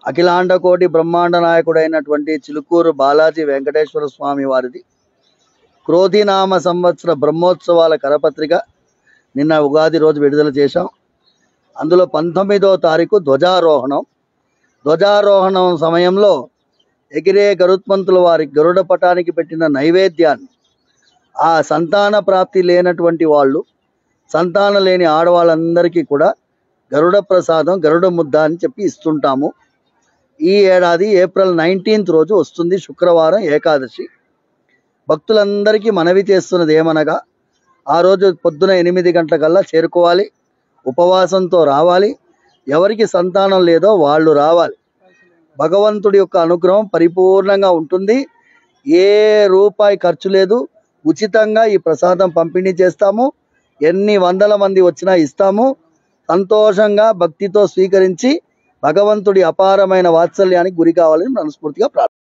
అఖిలాండ కోటి బ్రహ్మాండ నాయకుడైనటువంటి చిలుకూరు బాలాజీ వెంకటేశ్వర స్వామి వారిది క్రోధినామ సంవత్సర బ్రహ్మోత్సవాల కరపత్రిక నిన్న ఉగాది రోజు విడుదల చేశాం. అందులో 19వ తారీఖు ధ్వజారోహణం సమయంలో ఎగిరే గరుత్మంతుల వారి గరుడ పటానికి పెట్టిన నైవేద్యాన్ని ఆ సంతాన ప్రాప్తి లేనటువంటి వాళ్ళు, సంతానం లేని ఆడవాళ్ళందరికీ కూడా గరుడ ప్రసాదం, గరుడ ముద్ద అని చెప్పి ఇస్తుంటాము. ఈ ఏడాది ఏప్రిల్ 19th రోజు వస్తుంది, శుక్రవారం ఏకాదశి. భక్తులందరికీ మనవి చేస్తున్నది ఏమనగా, ఆ రోజు పొద్దున 8 గంటలకల్లా చేరుకోవాలి, ఉపవాసంతో రావాలి. ఎవరికి సంతానం లేదో వాళ్ళు రావాలి. భగవంతుడి యొక్క అనుగ్రహం పరిపూర్ణంగా ఉంటుంది. ఏ రూపాయి ఖర్చు లేదు, ఉచితంగా ఈ ప్రసాదం పంపిణీ చేస్తాము. ఎన్ని వందల మంది వచ్చినా ఇస్తాము. సంతోషంగా భక్తితో స్వీకరించి భగవంతుడి అపారమైన వాత్సల్యానికి గురి కావాలని మనస్ఫూర్తిగా ప్రార్థన.